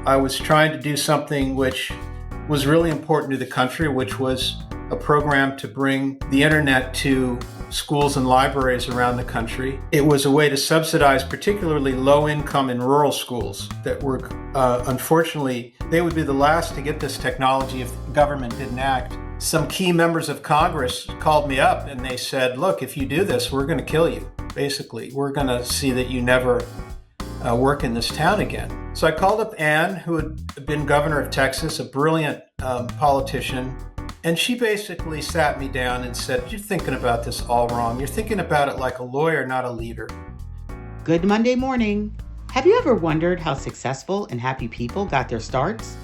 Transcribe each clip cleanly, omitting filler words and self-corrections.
I was trying to do something which was really important to the country, which was a program to bring the internet to schools and libraries around the country. It was a way to subsidize particularly low income and rural schools that were, unfortunately, they would be the last to get this technology if government didn't act. Some key members of Congress called me up and they said, look, if you do this, we're going to kill you. Basically, we're going to see that you never work in this town again. So I called up Ann, who had been governor of Texas, a brilliant politician, and she basically sat me down and said, you're thinking about this all wrong. You're thinking about it like a lawyer, not a leader. Good Monday morning. Have you ever wondered how successful and happy people got their starts?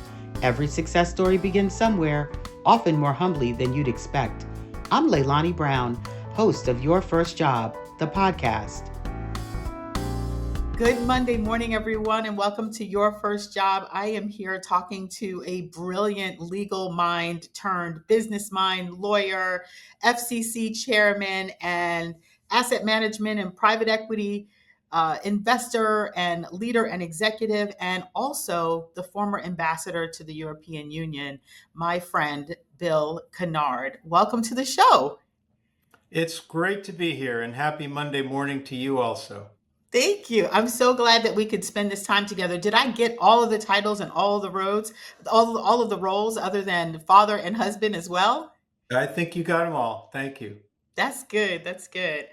Every success story begins somewhere, often more humbly than you'd expect. I'm Leilani Brown, host of Your First Job, the podcast. Good Monday morning, everyone, and welcome to Your First Job. I am here talking to a brilliant legal mind turned business mind, lawyer, FCC Chairman, and asset management and private equity investor and leader and executive, and also the former ambassador to the European Union, my friend, Bill Kennard. Welcome to the show. It's great to be here, and happy Monday morning to you also. Thank you. I'm so glad that we could spend this time together. Did I get all of the titles and all of the roles, all of the roles other than father and husband as well? I think you got them all. Thank you. That's good. That's good.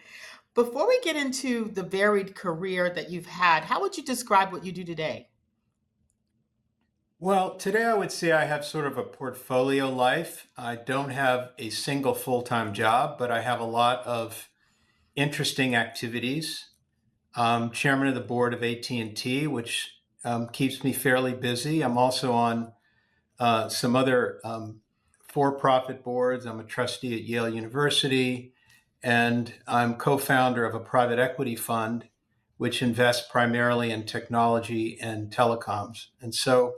Before we get into the varied career that you've had, how would you describe what you do today? Well, today I would say I have sort of a portfolio life. I don't have a single full-time job, but I have a lot of interesting activities. I'm chairman of the board of AT&T, which keeps me fairly busy. I'm also on some other for-profit boards. I'm a trustee at Yale University, and I'm co-founder of a private equity fund, which invests primarily in technology and telecoms. And so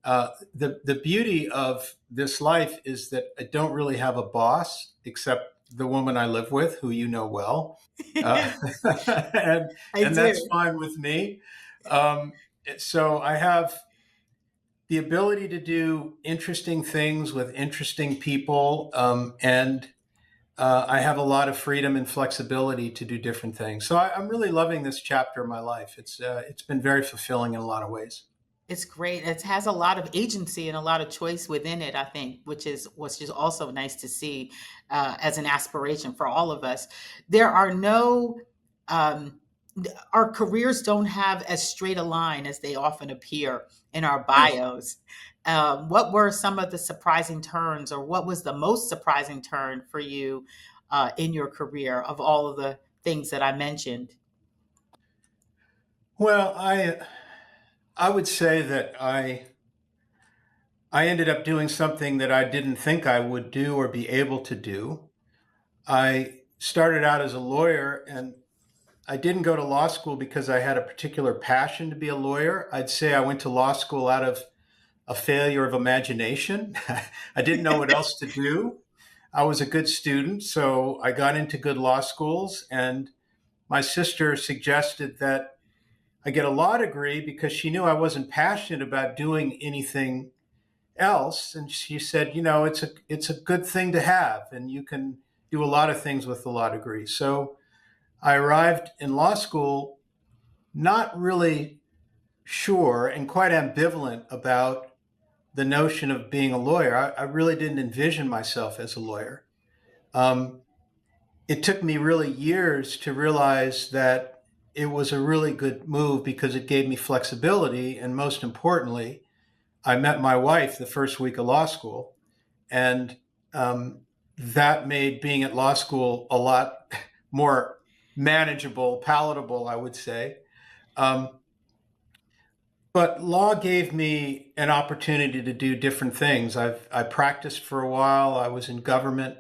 the beauty of this life is that I don't really have a boss except the woman I live with, who you know well, uh, and I that's do. fine with me. Um, so I have the ability to do interesting things with interesting people, and I have a lot of freedom and flexibility to do different things. So I'm really loving this chapter of my life. It's been very fulfilling in a lot of ways. It's great. It has a lot of agency and a lot of choice within it, I think, which is also nice to see as an aspiration for all of us. There are no um, our careers don't have as straight a line as they often appear in our bios. What were some of the surprising turns, or what was the most surprising turn for you in your career of all of the things that I mentioned? Well, I would say that I ended up doing something that I didn't think I would do or be able to do. I started out as a lawyer, and I didn't go to law school because I had a particular passion to be a lawyer. I'd say I went to law school out of a failure of imagination. I didn't know what else to do. I was a good student, so I got into good law schools, and my sister suggested that I get a law degree because she knew I wasn't passionate about doing anything else. And she said, it's a good thing to have, and you can do a lot of things with the law degree. So I arrived in law school not really sure and quite ambivalent about the notion of being a lawyer. I really didn't envision myself as a lawyer. Um, it took me really years to realize that it was a really good move because it gave me flexibility. And most importantly, I met my wife the first week of law school, and um, that made being at law school a lot more manageable, palatable, I would say. Um, but law gave me an opportunity to do different things. I practiced for a while. I was in government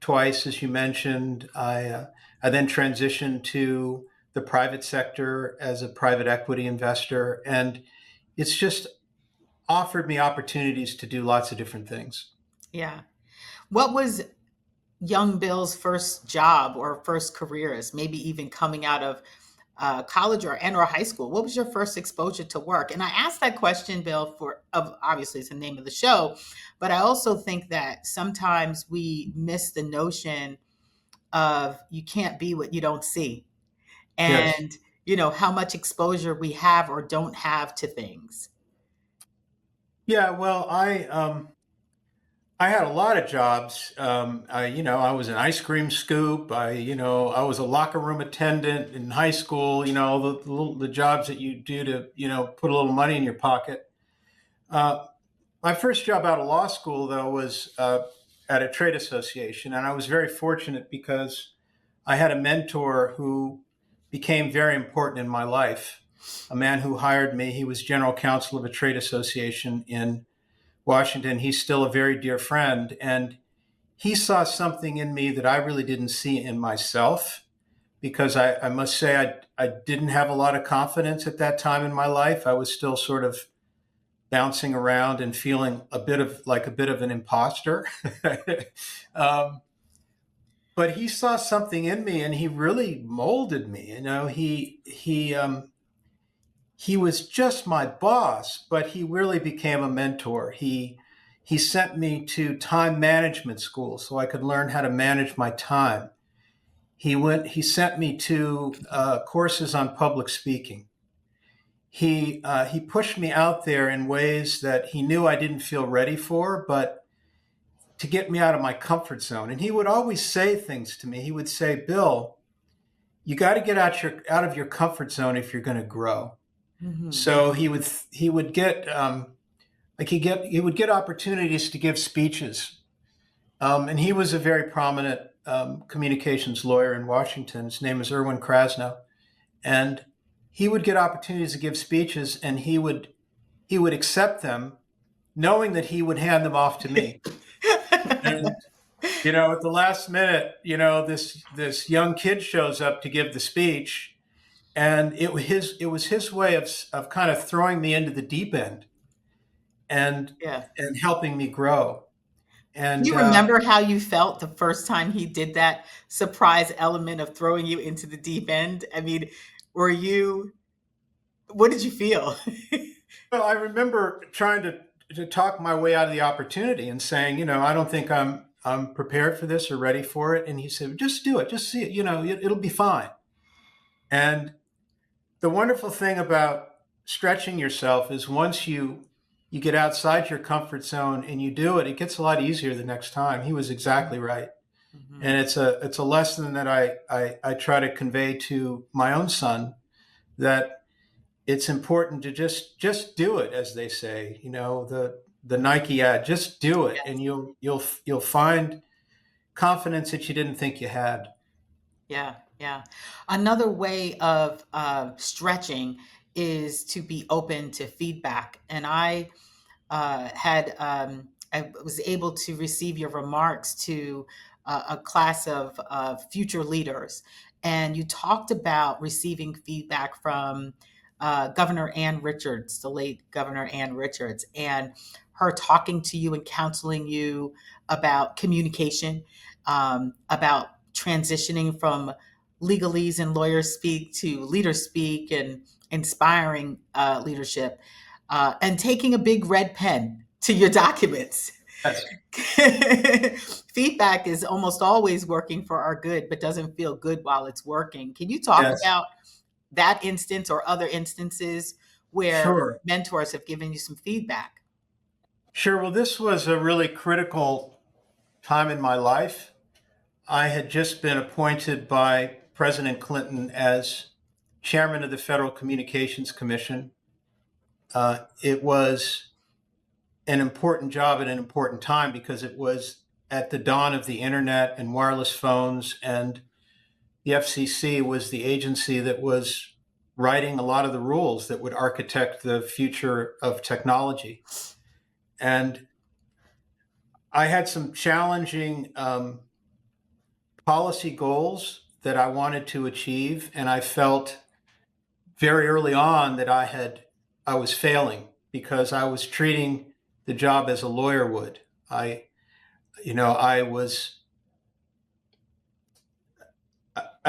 twice, as you mentioned. I then transitioned to the private sector as a private equity investor, and it's just offered me opportunities to do lots of different things. Yeah. What was young Bill's first job or first careers, maybe even coming out of college or high school? What was your first exposure to work? And I asked that question, Bill, of obviously it's the name of the show, but I also think that sometimes we miss the notion of you can't be what you don't see, Yes. and how much exposure we have or don't have to things. Yeah. Well, I had a lot of jobs. I was an ice cream scoop. I was a locker room attendant in high school. The jobs that you do to, put a little money in your pocket. Uh, my first job out of law school, though, was at a trade association, and I was very fortunate because I had a mentor who became very important in my life. A man who hired me. He was general counsel of a trade association in Washington. He's still a very dear friend, and he saw something in me that I really didn't see in myself because I must say I didn't have a lot of confidence at that time in my life. I was still sort of bouncing around and feeling a bit of an imposter. um, but he saw something in me, and he really molded me. He was just my boss, but he really became a mentor. He sent me to time management school so I could learn how to manage my time. He sent me to courses on public speaking. He pushed me out there in ways that he knew I didn't feel ready for, but to get me out of my comfort zone. And he would always say things to me. He would say, "Bill, you got to get out of your comfort zone if you're going to grow." Hmm. So he would get he would get opportunities to give speeches, and he was a very prominent communications lawyer in Washington. His name is Erwin Krasnow, and he would get opportunities to give speeches, and he would accept them, knowing that he would hand them off to me. And at the last minute, this young kid shows up to give the speech, and it was his way of kind of throwing me into the deep end and Yeah. and helping me grow. Do And you remember how you felt the first time he did that surprise element of throwing you into the deep end? I mean, what did you feel? well, I remember trying to talk my way out of the opportunity and saying, I don't think I'm prepared for this or ready for it. And he said, just do it, just see it. It'll be fine. And the wonderful thing about stretching yourself is once you get outside your comfort zone and you do it, it gets a lot easier the next time. He was exactly right. Mhm. And it's a lesson that I try to convey to my own son, that it's important to just do it, as they say. The Nike ad, just do it, and Yes. you'll find confidence that you didn't think you had. Yeah, yeah. Another way of stretching is to be open to feedback. And I was able to receive your remarks to a class of future leaders, and you talked about receiving feedback from Governor Ann Richards, the late Governor Ann Richards, and her talking to you and counseling you about communication, about transitioning from legalese and lawyers speak to leader speak and inspiring leadership, and taking a big red pen to your documents. Yes, Feedback is almost always working for our good, but doesn't feel good while it's working. Can you talk yes, about that instance or other instances where sure, mentors have given you some feedback? sure. Well, this was a really critical time in my life. I had just been appointed by President Clinton as chairman of the Federal Communications Commission. It was an important job at an important time because it was at the dawn of the internet and wireless phones, and the FCC was the agency that was writing a lot of the rules that would architect the future of technology. And I had some challenging policy goals that I wanted to achieve, and I felt very early on that I was failing because I was treating the job as a lawyer would. I you know I was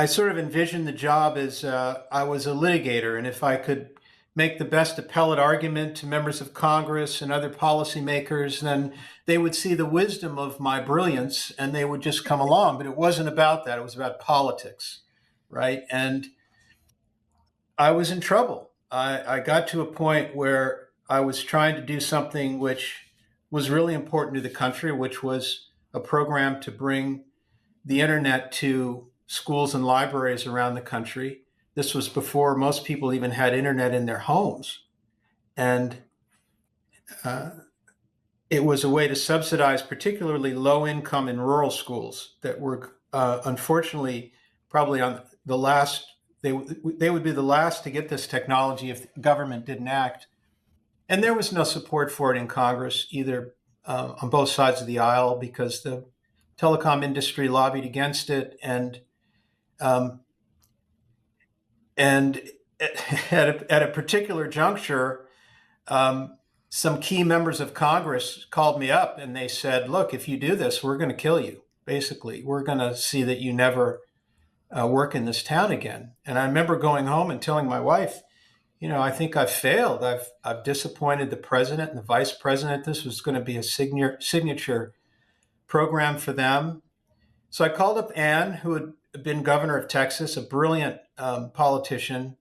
I sort of envisioned the job as I was a litigator, and if I could make the best appellate argument to members of Congress and other policymakers, then they would see the wisdom of my brilliance and they would just come along. But it wasn't about that, it was about politics, right? And I was in trouble. I got to a point where I was trying to do something which was really important to the country, which was a program to bring the internet to schools and libraries around the country. This was before most people even had internet in their homes. And uh, it was a way to subsidize particularly low income and rural schools that were unfortunately probably on the last, they would be the last to get this technology if the government didn't act. And there was no support for it in Congress, either on both sides of the aisle, because the telecom industry lobbied against it. Um, and at a particular juncture, some key members of Congress called me up and they said, look, if you do this, we're going to kill you. Basically, we're going to see that you never work in this town again. And I remember going home and telling my wife, I think I've failed. I've disappointed the president and the vice president. This was going to be a signature program for them. So I called up Ann, who had been governor of Texas, a brilliant politician.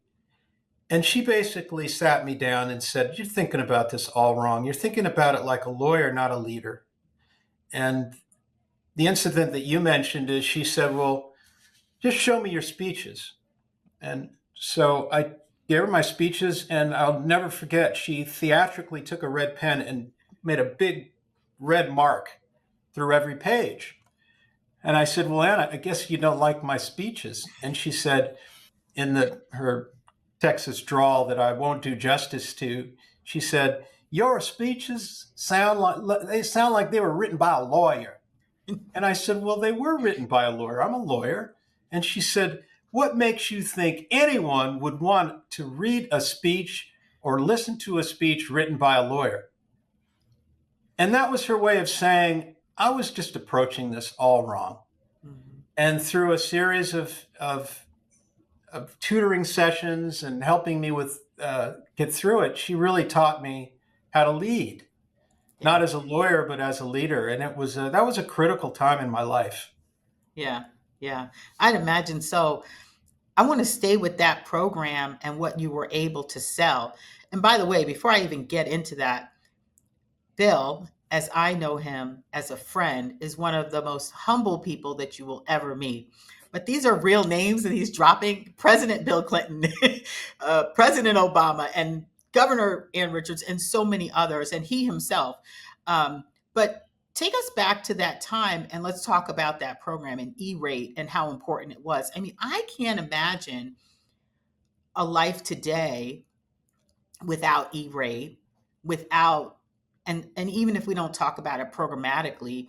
And she basically sat me down and said, you're thinking about this all wrong. You're thinking about it like a lawyer, not a leader. And the incident that you mentioned is she said, well, just show me your speeches. And so I gave her my speeches, and I'll never forget, she theatrically took a red pen and made a big red mark through every page. And I said, well, Anna, I guess you don't like my speeches. And she said, in her Texas drawl that I won't do justice to, she said, your speeches sound like they were written by a lawyer. And I said, well, they were written by a lawyer. I'm a lawyer. And she said, what makes you think anyone would want to read a speech or listen to a speech written by a lawyer? And that was her way of saying, I was just approaching this all wrong. Mm-hmm. And through a series of tutoring sessions and helping me with get through it, she really taught me how to lead, not as a lawyer, but as a leader. And it was that was a critical time in my life. Yeah, I'd imagine so. I want to stay with that program and what you were able to sell. And by the way, before I even get into that, Bill, as I know him as a friend, is one of the most humble people that you will ever meet. But these are real names that he's dropping: President Bill Clinton, President Obama, and Governor Ann Richards, and so many others, and he himself. But take us back to that time, and let's talk about that program and E-rate and how important it was. I mean, I can't imagine a life today without E-rate, without, and even if we don't talk about it programmatically,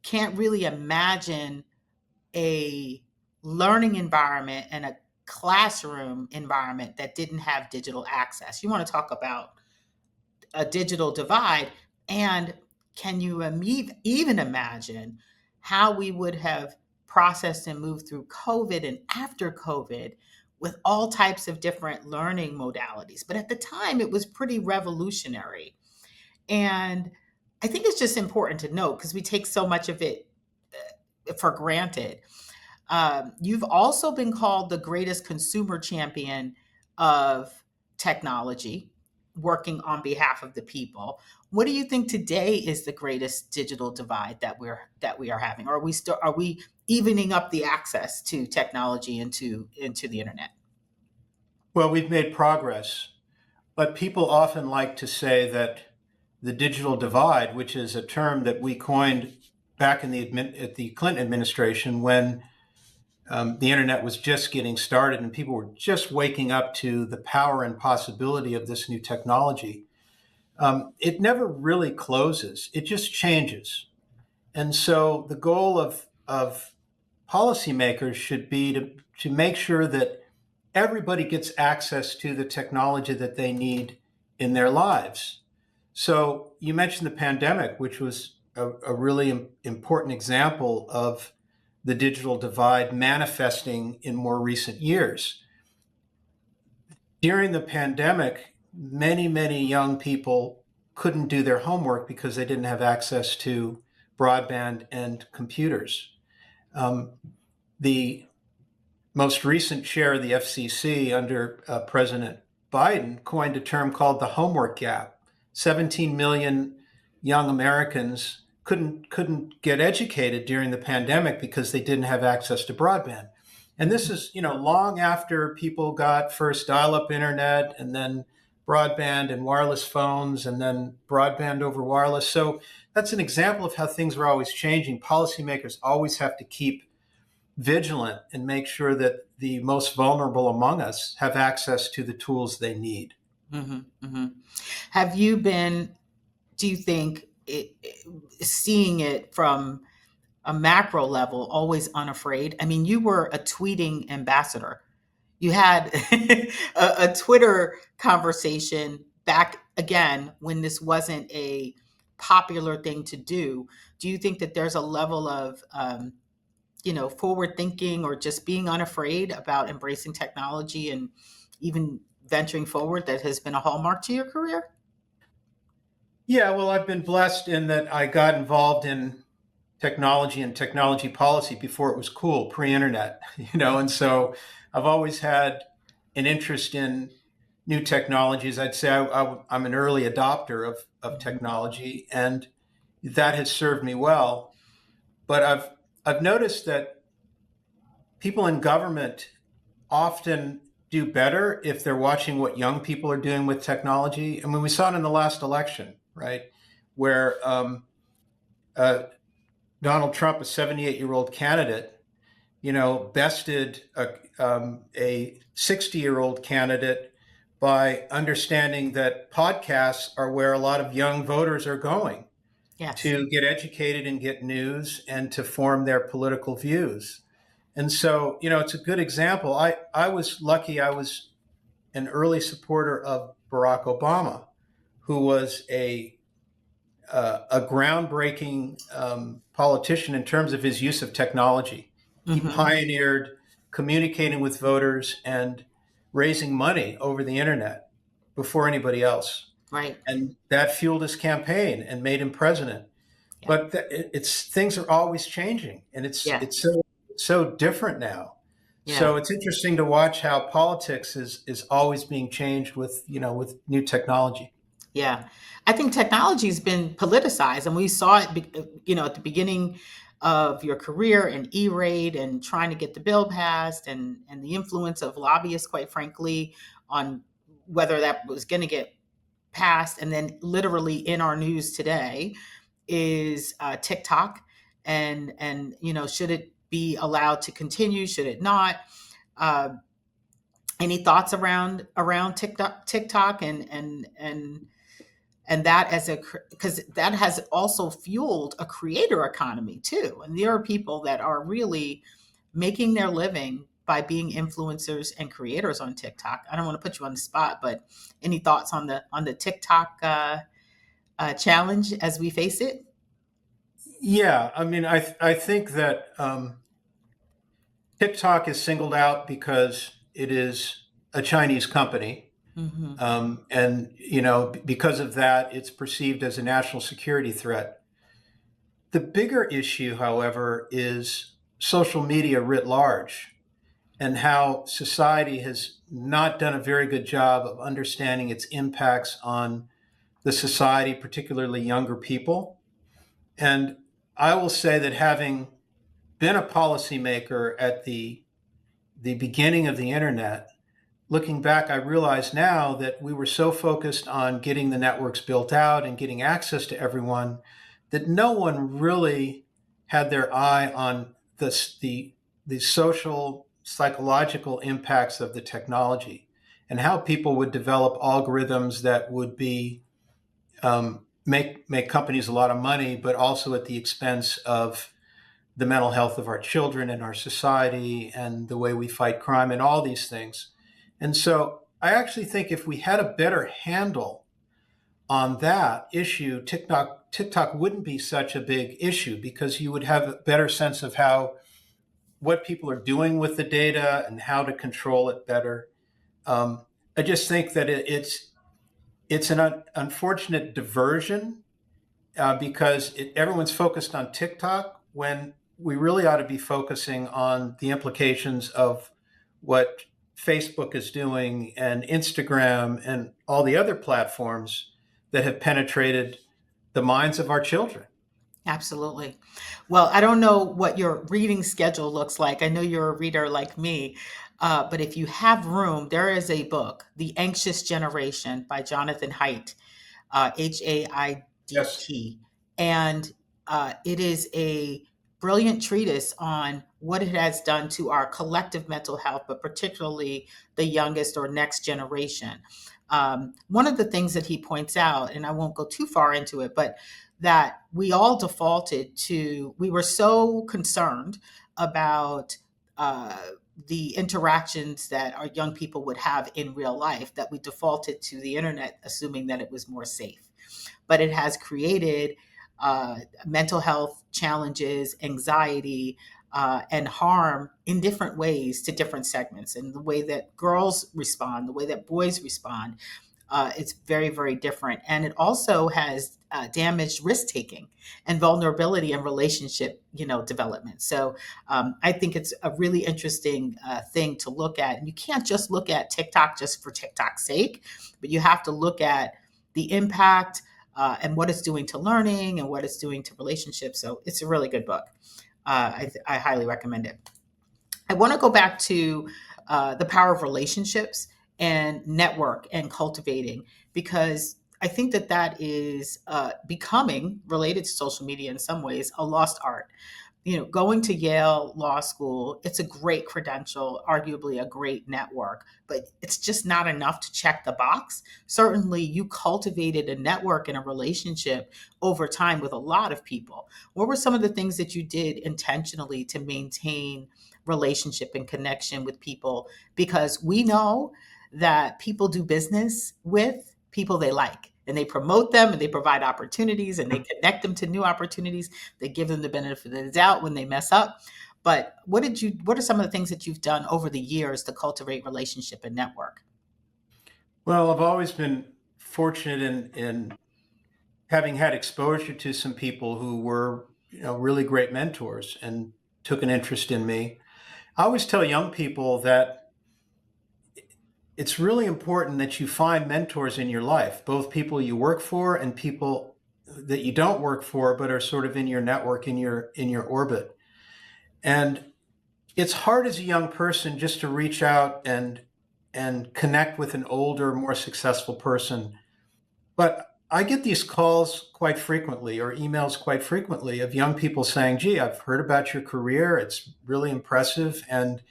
can't really imagine a learning environment and a classroom environment that didn't have digital access. You want to talk about a digital divide, and can you even imagine how we would have processed and moved through COVID and after COVID with all types of different learning modalities? But at the time, it was pretty revolutionary. And I think it's just important to note, because we take so much of it for granted. You've also been called the greatest consumer champion of technology, working on behalf of the people. What do you think today is the greatest digital divide that we are having? Or are we evening up the access to technology into the internet? Well, we've made progress, but people often like to say that the digital divide, which is a term that we coined back in at the Clinton administration when the internet was just getting started and people were just waking up to the power and possibility of this new technology. It never really closes. It just changes. And so the goal of policymakers should be to make sure that everybody gets access to the technology that they need in their lives. So you mentioned the pandemic, which was a really important example of the digital divide manifesting in more recent years. During the pandemic, many young people couldn't do their homework because they didn't have access to broadband and computers. Um, the most recent chair of the FCC under President Biden coined a term called the homework gap. 17 million young Americans couldn't get educated during the pandemic because they didn't have access to broadband. And this is, long after people got first dial-up internet and then broadband and wireless phones and then broadband over wireless. So that's an example of how things are always changing. Policymakers always have to keep vigilant and make sure that the most vulnerable among us have access to the tools they need. Mm-hmm, mm-hmm. Have you been, do you think, seeing it from a macro level, always unafraid? I mean, you were a tweeting ambassador. You had a Twitter conversation back again when this wasn't a popular thing to do. Do you think that there's a level of forward thinking or just being unafraid about embracing technology and even venturing forward that has been a hallmark to your career? Yeah, well, I've been blessed in that I got involved in technology and technology policy before it was cool, pre-internet, and so I've always had an interest in new technologies. I'd say I'm an early adopter of Mhm. technology, and that has served me well. But I've noticed that people in government often do better if they're watching what young people are doing with technology. I mean, we saw it in the last election, right, where uh, Donald Trump, a 78-year-old candidate, bested a 60-year-old candidate by understanding that podcasts are where a lot of young voters are going Yes. to get educated and get news and to form their political views. And so, it's a good example. I was lucky. I was an early supporter of Barack Obama, who was a groundbreaking politician in terms of his use of technology. He Hmm. pioneered communicating with voters and raising money over the internet before anybody else. Right. And that fueled his campaign and made him president. Yeah. But it's things are always changing, and it's Yeah. it's so different now. Yeah. So it's interesting to watch how politics is always being changed with new technology. Yeah. I think technology has been politicized, and we saw it, at the beginning of your career in E-rate and trying to get the bill passed, and the influence of lobbyists, quite frankly, on whether that was going to get passed. And then literally in our news today is TikTok, and should it be allowed to continue? Should it not? Uh, any thoughts around TikTok and that as because that has also fueled a creator economy too, and there are people that are really making their living by being influencers and creators on TikTok. I don't want to put you on the spot, but any thoughts on the TikTok challenge as we face it? Yeah, I mean, I think that TikTok is singled out because it is a Chinese company, Hmm. and because of that, it's perceived as a national security threat. The bigger issue, however, is social media writ large and how society has not done a very good job of understanding its impacts on the society, particularly younger people. And I will say that having been a policymaker at the beginning of the internet, looking back, I realize now that we were so focused on getting the networks built out and getting access to everyone that no one really had their eye on the social, psychological impacts of the technology and how people would develop algorithms that would be make companies a lot of money, but also at the expense of the mental health of our children and our society and the way we fight crime and all these things. And so I actually think if we had a better handle on that issue, TikTok wouldn't be such a big issue because you would have a better sense of how what people are doing with the data and how to control it better. Um, I just think that it's an unfortunate diversion because everyone's focused on TikTok when we really ought to be focusing on the implications of what Facebook is doing and Instagram and all the other platforms that have penetrated the minds of our children. Absolutely. Well, I don't know what your reading schedule looks like. I know you're a reader like me, but if you have room, there is a book, The Anxious Generation by Jonathan Haidt, Yes. Haidt. And it is a brilliant treatise on what it has done to our collective mental health, but particularly the youngest or next generation. One of the things that he points out, and I won't go too far into it, but that we all defaulted to, we were so concerned about uh, the interactions that our young people would have in real life that we defaulted to the internet, assuming that it was more safe. But it has created mental health challenges, anxiety, and harm in different ways to different segments. And the way that girls respond, the way that boys respond, it's very, very different. And it also has damaged risk taking and vulnerability and relationship, development. So I think it's a really interesting thing to look at. And you can't just look at TikTok just for TikTok's sake, but you have to look at the impact and what it's doing to learning and what it's doing to relationships. So it's a really good book. I highly recommend it. I want to go back to the power of relationships and network and cultivating, because I think that that is becoming related to social media in some ways, a lost art. Going to Yale Law School, it's a great credential, arguably a great network, but it's just not enough to check the box. Certainly, you cultivated a network and a relationship over time with a lot of people. What were some of the things that you did intentionally to maintain relationship and connection with people? Because we know that people do business with people they like, and they promote them and they provide opportunities and they connect them to new opportunities. They give them the benefit of the doubt when they mess up. But what are some of the things that you've done over the years to cultivate relationship and network? Well, I've always been fortunate in having had exposure to some people who were, really great mentors and took an interest in me. I always tell young people that it's really important that you find mentors in your life, both people you work for and people that you don't work for but are sort of in your network, in your orbit. And it's hard as a young person just to reach out and connect with an older, more successful person. But I get these calls quite frequently or emails quite frequently of young people saying, "Gee, I've heard about your career. It's really impressive. And,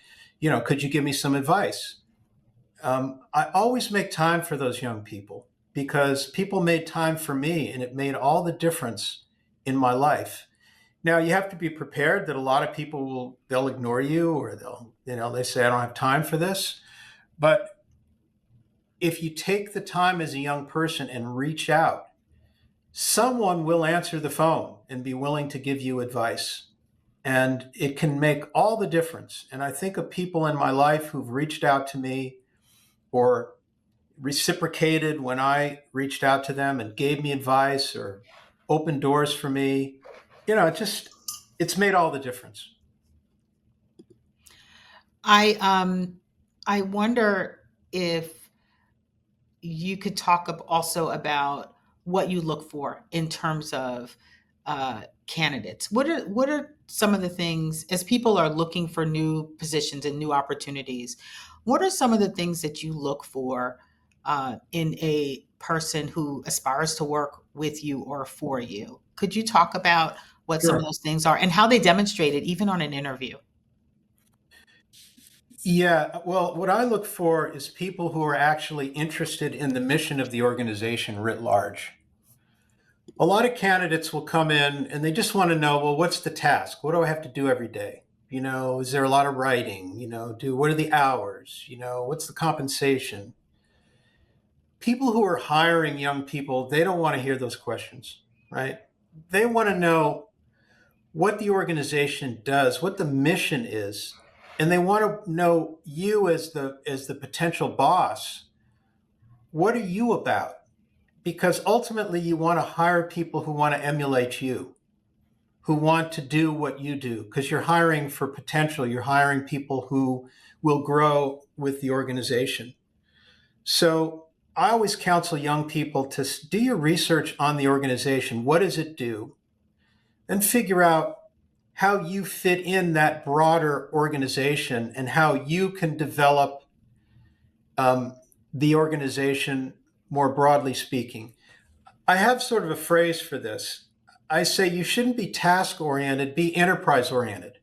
could you give me some advice?" I always make time for those young people because people made time for me and it made all the difference in my life. Now you have to be prepared that a lot of people they'll ignore you or they say, "I don't have time for this." But if you take the time as a young person and reach out, someone will answer the phone and be willing to give you advice. And it can make all the difference. And I think of people in my life who've reached out to me or reciprocated when I reached out to them and gave me advice or opened doors for me. It's made all the difference. I wonder if you could talk also about what you look for in terms of candidates. What are some of the things, as people are looking for new positions and new opportunities? What are some of the things that you look for in a person who aspires to work with you or for you? Could you talk about what some of Sure. those things are and how they demonstrate it, even on an interview? Yeah, well, what I look for is people who are actually interested in the mission of the organization writ large. A lot of candidates will come in and they just want to know, well, what's the task? What do I have to do every day? Is there a lot of writing? What are the hours? What's the compensation? People who are hiring young people, they don't want to hear those questions, right? They want to know what the organization does, what the mission is, and they want to know you as the potential boss. What are you about? Because ultimately you want to hire people who want to emulate you, who want to do what you do, because you're hiring for potential. You're hiring people who will grow with the organization. So I always counsel young people to do your research on the organization. What does it do? And figure out how you fit in that broader organization and how you can develop the organization more broadly speaking. I have sort of a phrase for this. I say you shouldn't be task oriented, be enterprise oriented,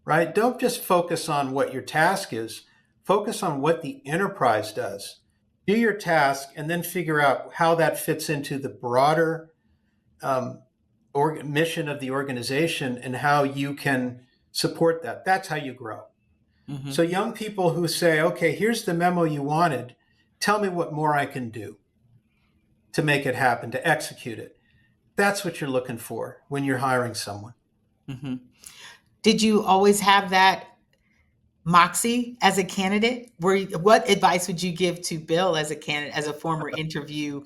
right? Don't just focus on what your task is, focus on what the enterprise does. Do your task and then figure out how that fits into the broader mission of the organization and how you can support that. That's how you grow. Mm-hmm. So young people who say, okay, here's the memo you wanted, tell me what more I can do to make it happen, to execute it. That's what you're looking for when you're hiring someone. Mm-hmm. Did you always have that moxie as a candidate? What advice would you give to Bill as a candidate, as a former interviewee?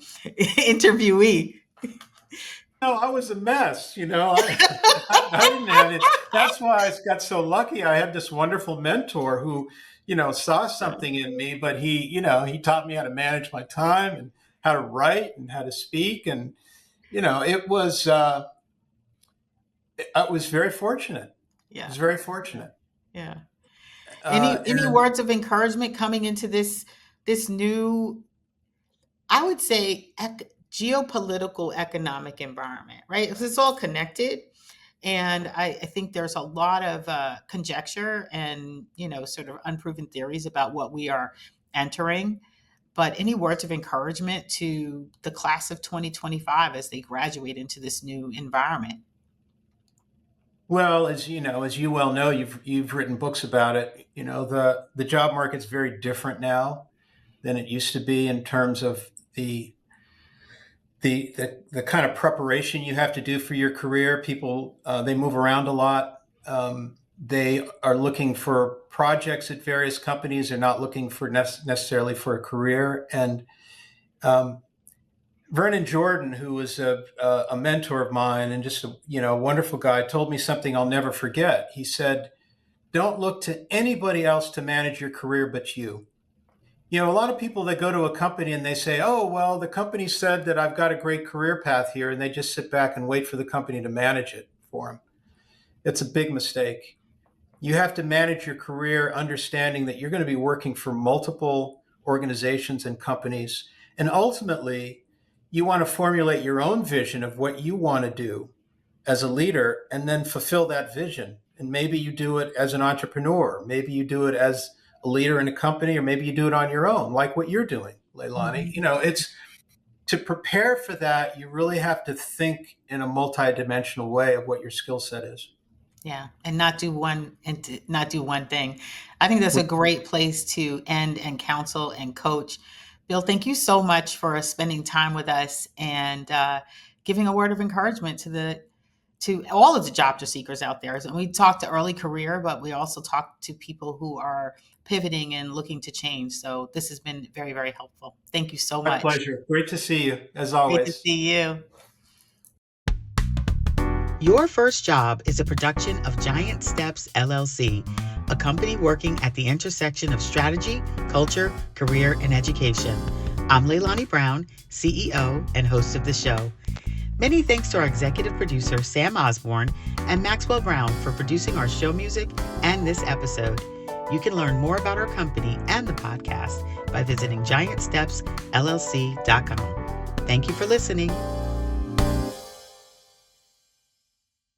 No, I was a mess, I didn't have it. That's why I got so lucky. I had this wonderful mentor who, saw something in me, but he taught me how to manage my time and how to write and how to speak. And, I was very fortunate. Yeah. I was very fortunate. Yeah. Any words of encouragement coming into this new, I would say, geopolitical economic environment, right? Because it's all connected. And I think there's a lot of conjecture and, sort of unproven theories about what we are entering. But any words of encouragement to the class of 2025 as they graduate into this new environment? Well, as you well know, you've written books about it. The job market's very different now than it used to be in terms of the kind of preparation you have to do for your career. People they move around a lot. They are looking for projects at various companies. They're not looking for necessarily for a career. And Vernon Jordan, who was a mentor of mine and just a wonderful guy, told me something I'll never forget. He said, "Don't look to anybody else to manage your career but you." A lot of people that go to a company and they say, "Oh, well, the company said that I've got a great career path here," and they just sit back and wait for the company to manage it for them. It's a big mistake. You have to manage your career understanding that you're going to be working for multiple organizations and companies, and ultimately, you want to formulate your own vision of what you want to do as a leader and then fulfill that vision. And maybe you do it as an entrepreneur. Maybe you do it as a leader in a company, or maybe you do it on your own, like what you're doing, Leilani. Mm-hmm. It's to prepare for that. You really have to think in a multidimensional way of what your skill set is. Yeah. And not do one thing. I think that's a great place to end and counsel and coach. Bill, thank you so much for spending time with us and giving a word of encouragement to all of the job seekers out there. And we talked to early career, but we also talked to people who are pivoting and looking to change. So this has been very, very helpful. Thank you so much. My pleasure. Great to see you, as always. Great to see you. Your First Job is a production of Giant Steps, LLC, a company working at the intersection of strategy, culture, career, and education. I'm Leilani Brown, CEO and host of the show. Many thanks to our executive producer, Sam Osborne, and Maxwell Brown for producing our show music and this episode. You can learn more about our company and the podcast by visiting giantstepsllc.com. Thank you for listening.